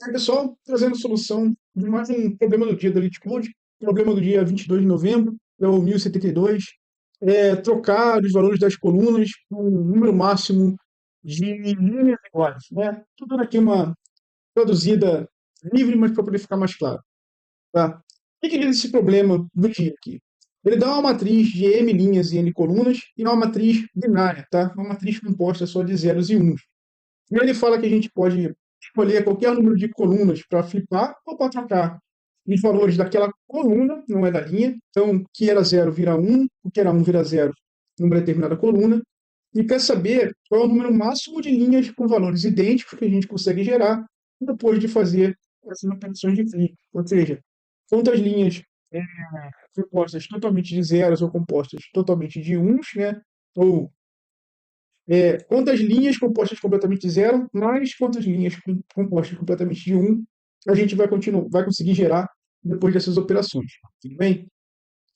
Aí, pessoal, trazendo solução de mais um problema do dia da LeetCode, problema do dia 22 de novembro, é o 1072, trocar os valores das colunas com um número máximo de linhas iguais, né? Estou dando aqui uma traduzida livre, mas para poder ficar mais claro, tá? O que diz esse problema do dia aqui? Ele dá uma matriz de m linhas e n colunas e uma matriz binária, tá? Uma matriz composta só de zeros e uns. E ele fala que a gente pode escolher qualquer número de colunas para flipar ou para trocar os valores daquela coluna, não é da linha. Então, o que era 0 vira 1, o que era 1 vira 0 numa determinada coluna. E quer saber qual é o número máximo de linhas com valores idênticos que a gente consegue gerar depois de fazer essas operações de flip. Ou seja, quantas linhas compostas totalmente de zeros ou compostas totalmente de uns, né? Ou quantas linhas compostas completamente de zero, mais quantas linhas compostas completamente de um, a gente vai conseguir gerar depois dessas operações. Tudo bem?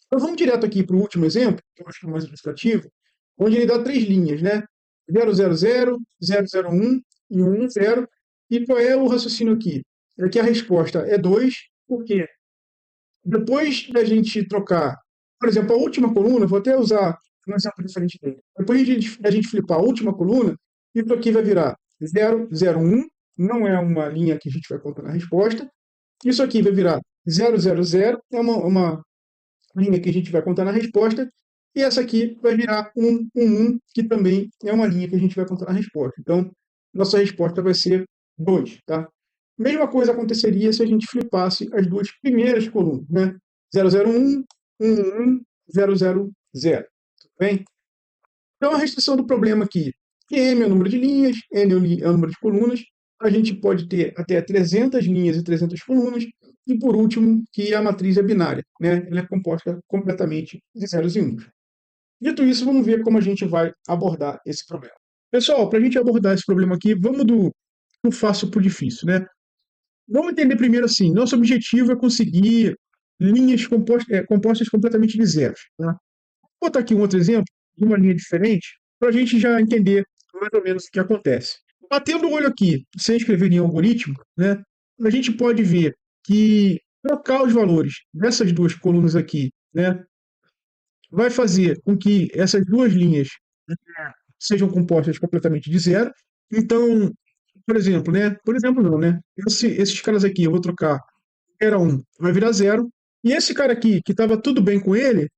Então vamos direto aqui para o último exemplo, que eu acho que é mais ilustrativo, onde ele dá três linhas, né? 000, 001 e 10. E qual é o raciocínio aqui? É que a resposta é 2, porque depois da gente trocar, por exemplo, a última coluna, vou até usar um exemplo diferente dele. Depois da gente flipar a última coluna, isso aqui vai virar 001, não é uma linha que a gente vai contar na resposta. Isso aqui vai virar 000, é uma linha que a gente vai contar na resposta. E essa aqui vai virar 111, que também é uma linha que a gente vai contar na resposta. Então, nossa resposta vai ser 2, tá? Mesma coisa aconteceria se a gente flipasse as duas primeiras colunas, né? 001, 11, 000. Tudo bem? Então, a restrição do problema aqui, que M é o número de linhas, N é o número de colunas, a gente pode ter até 300 linhas e 300 colunas, e por último, que a matriz é binária, né? Ela é composta completamente de zeros e uns. Dito isso, vamos ver como a gente vai abordar esse problema. Pessoal, para a gente abordar esse problema aqui, vamos do fácil para o difícil, né? Vamos entender primeiro assim, nosso objetivo é conseguir linhas compostas completamente de zeros. Tá? Vou botar aqui um outro exemplo, de uma linha diferente, para a gente já entender mais ou menos o que acontece. Batendo o olho aqui, sem escrever em algoritmo, né, a gente pode ver que trocar os valores dessas duas colunas aqui, né, vai fazer com que essas duas linhas sejam compostas completamente de zero. Então, por exemplo, né? Por exemplo, não, né? Esses caras aqui, eu vou trocar. Era 1, vai virar 0. E esse cara aqui, que estava tudo bem com ele,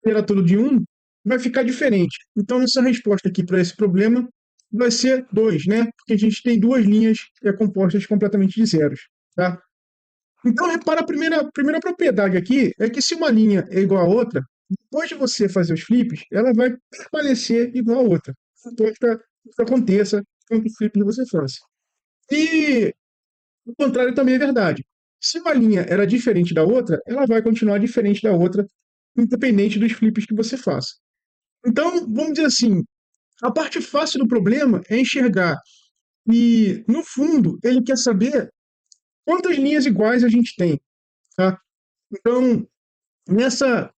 era tudo de 1, vai ficar diferente. Então, nossa resposta aqui para esse problema vai ser 2, né? Porque a gente tem duas linhas compostas completamente de zeros. Tá? Então, repara, a primeira propriedade aqui é que se uma linha é igual a outra, depois de você fazer os flips, ela vai permanecer igual a outra. Não importa o que aconteça com o flip que você faça. E o contrário também é verdade. Se uma linha era diferente da outra, ela vai continuar diferente da outra, independente dos flips que você faça. Então, vamos dizer assim, a parte fácil do problema é enxergar e, no fundo, ele quer saber quantas linhas iguais a gente tem. Tá? Então,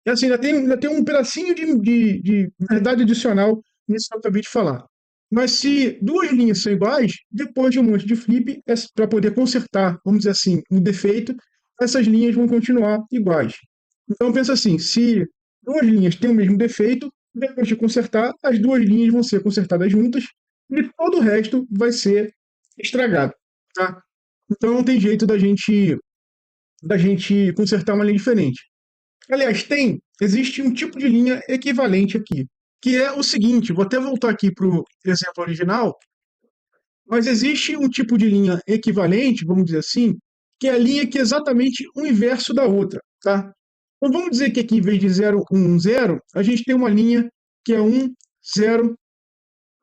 assim, ainda tem um pedacinho de verdade adicional nisso que eu acabei de falar. Mas se duas linhas são iguais, depois de um monte de flip, para poder consertar, vamos dizer assim, um defeito, essas linhas vão continuar iguais. Então pensa assim, se duas linhas têm o mesmo defeito, depois de consertar, as duas linhas vão ser consertadas juntas e todo o resto vai ser estragado. Tá? Então não tem jeito da gente consertar uma linha diferente. Aliás, existe um tipo de linha equivalente aqui, que é o seguinte, vou até voltar aqui para o exemplo original, mas existe um tipo de linha equivalente, vamos dizer assim, que é a linha que é exatamente o inverso da outra, tá? Então vamos dizer que aqui, em vez de 0, 1, 0, a gente tem uma linha que é 1, 0,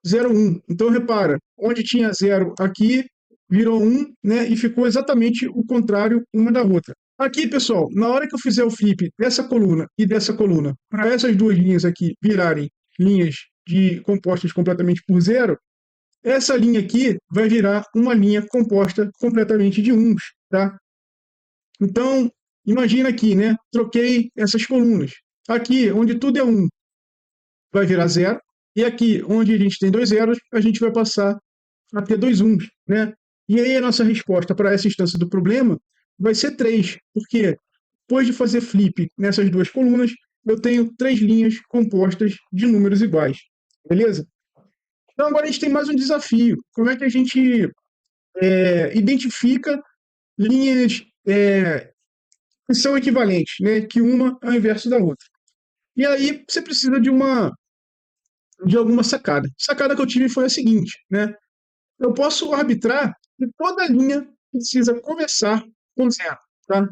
0, 1. Então repara, onde tinha 0 aqui, virou 1, né, e ficou exatamente o contrário uma da outra. Aqui, pessoal, na hora que eu fizer o flip dessa coluna e dessa coluna, para essas duas linhas aqui virarem linhas compostas completamente por zero, essa linha aqui vai virar uma linha composta completamente de uns, tá? Então, imagina aqui, né? Troquei essas colunas. Aqui, onde tudo é 1, vai virar 0. E aqui, onde a gente tem dois zeros, a gente vai passar a ter dois uns, né? E aí a nossa resposta para essa instância do problema vai ser 3, porque depois de fazer flip nessas duas colunas, eu tenho 3 linhas compostas de números iguais. Beleza? Então agora a gente tem mais um desafio. Como é que a gente identifica linhas que são equivalentes, né? Que uma é o inverso da outra. E aí você precisa de alguma sacada. A sacada que eu tive foi a seguinte, né? Eu posso arbitrar que toda linha precisa começar com zero, tá?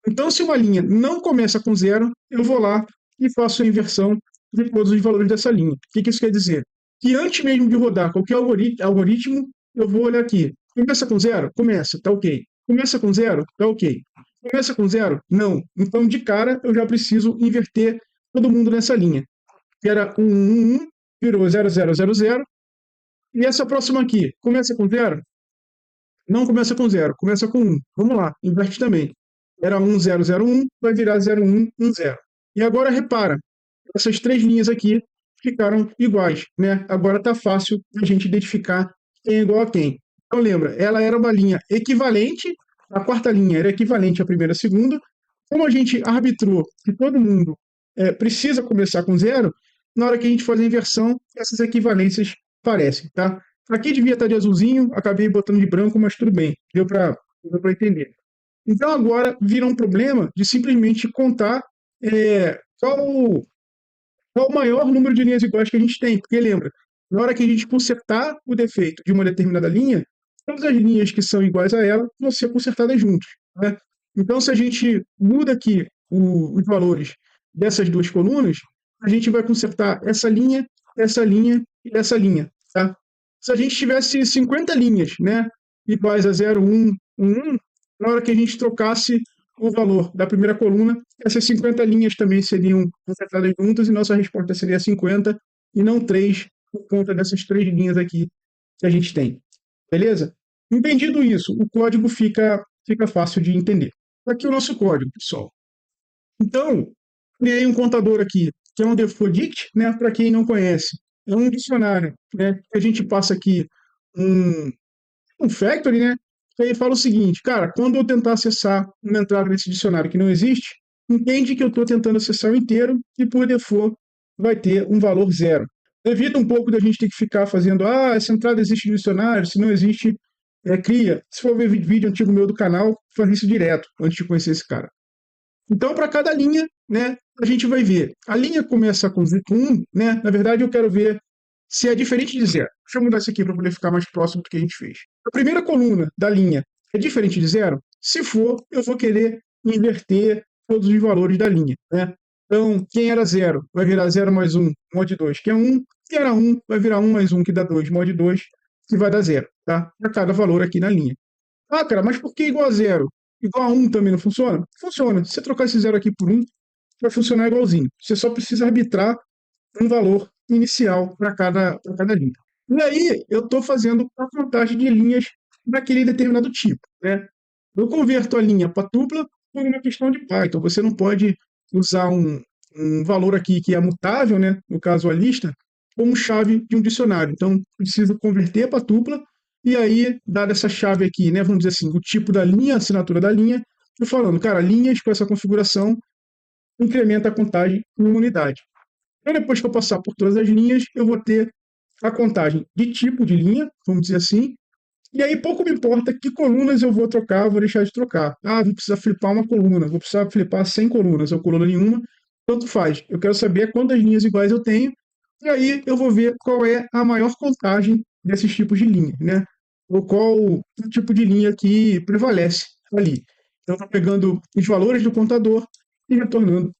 Então, se uma linha não começa com zero, eu vou lá e faço a inversão de todos os valores dessa linha. O que isso quer dizer? Que antes mesmo de rodar qualquer algoritmo, eu vou olhar aqui. Começa com zero? Começa, tá ok. Começa com zero? Tá ok. Começa com zero? Não. Então, de cara, eu já preciso inverter todo mundo nessa linha. Que era 1, 1, 1, virou 0, 0, 0, 0. E essa próxima aqui, começa com zero? Não começa com zero, começa com 1. Vamos lá, inverte também. Era 1, 0, 0, 1, vai virar 0, 1, 1, 0. E agora repara, essas 3 linhas aqui ficaram iguais, né? Agora está fácil a gente identificar quem é igual a quem. Então lembra, ela era uma linha equivalente, a quarta linha era equivalente à primeira e à segunda. Como a gente arbitrou que todo mundo precisa começar com zero, na hora que a gente faz a inversão, essas equivalências aparecem, tá? Aqui devia estar de azulzinho, acabei botando de branco, mas tudo bem, deu para entender. Então agora vira um problema de simplesmente contar qual o maior número de linhas iguais que a gente tem. Porque lembra, na hora que a gente consertar o defeito de uma determinada linha, todas as linhas que são iguais a ela vão ser consertadas juntas, né? Então, se a gente muda aqui os valores dessas duas colunas, a gente vai consertar essa linha e essa linha, tá? Se a gente tivesse 50 linhas, né, iguais a 0, 1, 1, 1, na hora que a gente trocasse o valor da primeira coluna, essas 50 linhas também seriam consertadas juntas e nossa resposta seria 50 e não 3, por conta dessas 3 linhas aqui que a gente tem. Beleza? Entendido isso, o código fica fácil de entender. Aqui o nosso código, pessoal. Então, criei um contador aqui, que é um defodict, né, para quem não conhece. É um dicionário, né, que a gente passa aqui um factory, né, que aí fala o seguinte, cara, quando eu tentar acessar uma entrada nesse dicionário que não existe, entende que eu estou tentando acessar o inteiro e, por default, vai ter um valor zero. Evita um pouco da gente ter que ficar fazendo, essa entrada existe no dicionário, se não existe, cria. Se for ver vídeo antigo meu do canal, faz isso direto, antes de conhecer esse cara. Então, para cada linha, né, a gente vai ver. A linha começa com 1, né? Na verdade, eu quero ver se é diferente de zero. Deixa eu mudar isso aqui para poder ficar mais próximo do que a gente fez. A primeira coluna da linha é diferente de zero? Se for, eu vou querer inverter todos os valores da linha, né? Então, quem era 0 vai virar 0 mais 1, mod 2, que é 1. Quem era 1 vai virar 1 mais 1, que dá 2, mod 2, que vai dar 0, tá? Para cada valor aqui na linha. Cara, mas por que igual a 0? Igual a 1 também não funciona? Funciona. Se você trocar esse 0 aqui por 1, vai funcionar igualzinho. Você só precisa arbitrar um valor inicial para cada linha. E aí, eu estou fazendo a contagem de linhas daquele determinado tipo, né? Eu converto a linha para tupla por uma questão de Python. Você não pode usar um valor aqui que é mutável, né? No caso, a lista, como chave de um dicionário. Então, preciso converter para tupla e aí, dada essa chave aqui, né? Vamos dizer assim, o tipo da linha, a assinatura da linha, estou falando, cara, linhas com essa configuração incrementa a contagem em uma unidade. Então, depois que eu passar por todas as linhas, eu vou ter a contagem de tipo de linha, vamos dizer assim, e aí pouco me importa que colunas eu vou trocar, vou deixar de trocar. Vou precisar flipar uma coluna, vou precisar flipar 100 colunas, ou coluna nenhuma, tanto faz. Eu quero saber quantas linhas iguais eu tenho, e aí eu vou ver qual é a maior contagem desses tipos de linha, né? Ou qual o tipo de linha que prevalece ali. Então, estou pegando os valores do contador e retornando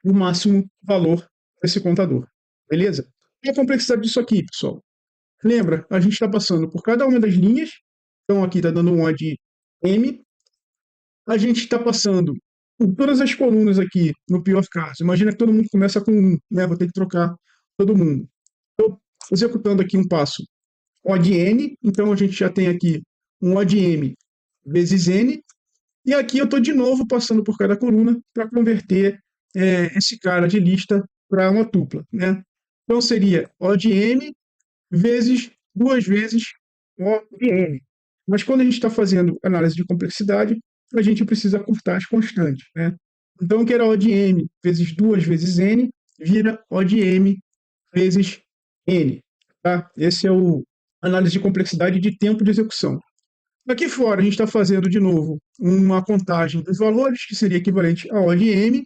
o máximo valor desse contador. Beleza? E a complexidade disso aqui, pessoal? Lembra, a gente está passando por cada uma das linhas. Então, aqui está dando um odd M. A gente está passando por todas as colunas aqui, no pior caso. Imagina que todo mundo começa com 1, né? Vou ter que trocar todo mundo. Estou executando aqui um passo odd N. Então, a gente já tem aqui um odd M vezes N. E aqui eu estou de novo passando por cada coluna para converter esse cara de lista para uma tupla, né? Então, seria odd M vezes 2 vezes odd N. Mas quando a gente está fazendo análise de complexidade, a gente precisa cortar as constantes, né? Então, que era O de M vezes 2 vezes N, vira O de M vezes N. Tá? Esse é o análise de complexidade de tempo de execução. Aqui fora, a gente está fazendo, de novo, uma contagem dos valores, que seria equivalente a O de M,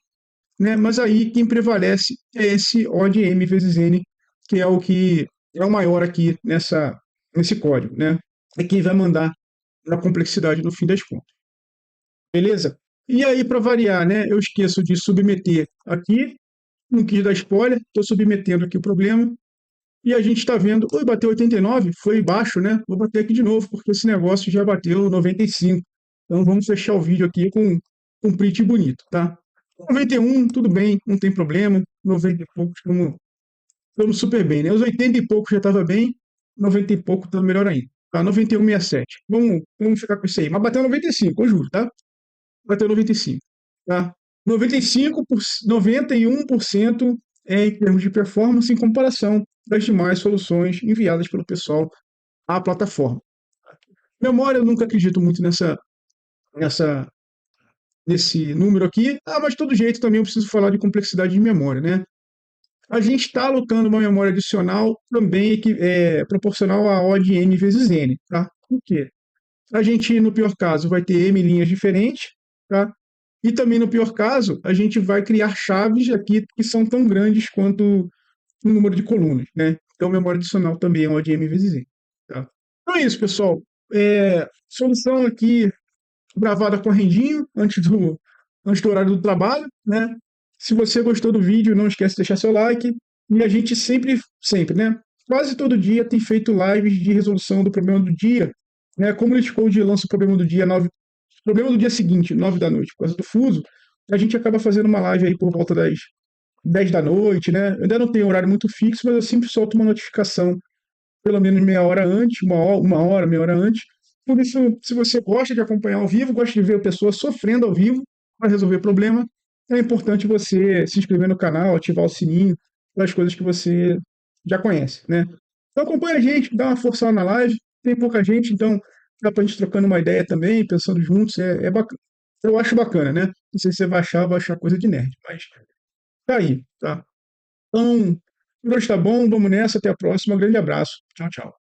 né? Mas aí quem prevalece é esse O de M vezes N, que é o que é o maior aqui nesse código, né? É quem vai mandar na complexidade no fim das contas. Beleza? E aí, para variar, né, eu esqueço de submeter aqui, não quis dar spoiler, estou submetendo aqui o problema, e a gente está vendo, oi, bateu 89, foi baixo, né? Vou bater aqui de novo, porque esse negócio já bateu 95. Então vamos fechar o vídeo aqui com um print bonito, tá? 91, tudo bem, não tem problema. 90 e poucos, estamos super bem, né? Os 80 e poucos já estava bem, 90 e pouco está melhor ainda. Tá, 91,67. Vamos ficar com isso aí. Mas bateu 95, eu juro, tá? Bateu 95, tá? 91% em termos de performance em comparação das demais soluções enviadas pelo pessoal à plataforma. Memória, eu nunca acredito muito nessa, nesse número aqui. Mas de todo jeito também eu preciso falar de complexidade de memória, né? A gente está alocando uma memória adicional também que é proporcional a O de N vezes N, tá? Por quê? A gente, no pior caso, vai ter M linhas diferentes, tá? E também, no pior caso, a gente vai criar chaves aqui que são tão grandes quanto o número de colunas, né? Então, memória adicional também é O de M vezes N, tá? Então é isso, pessoal. Solução aqui gravada correndinho, antes do horário do trabalho, né? Se você gostou do vídeo, não esquece de deixar seu like. E a gente sempre, né? Quase todo dia tem feito lives de resolução do problema do dia, né? Como o LeetCode lança o problema do dia 9, problema do dia seguinte, 9 da noite, por causa do fuso, a gente acaba fazendo uma live aí por volta das 10 da noite, né? Eu ainda não tenho horário muito fixo, mas eu sempre solto uma notificação pelo menos meia hora antes, uma hora, meia hora antes. Por isso, se você gosta de acompanhar ao vivo, gosta de ver a pessoa sofrendo ao vivo para resolver problema, é importante você se inscrever no canal, ativar o sininho, das coisas que você já conhece, né? Então acompanha a gente, dá uma força lá na live, tem pouca gente, então dá pra gente trocando uma ideia também, pensando juntos, é bacana. Eu acho bacana, né? Não sei se você vai achar coisa de nerd, mas tá aí, tá? Então, por hoje tá bom, vamos nessa, até a próxima, um grande abraço, tchau, tchau.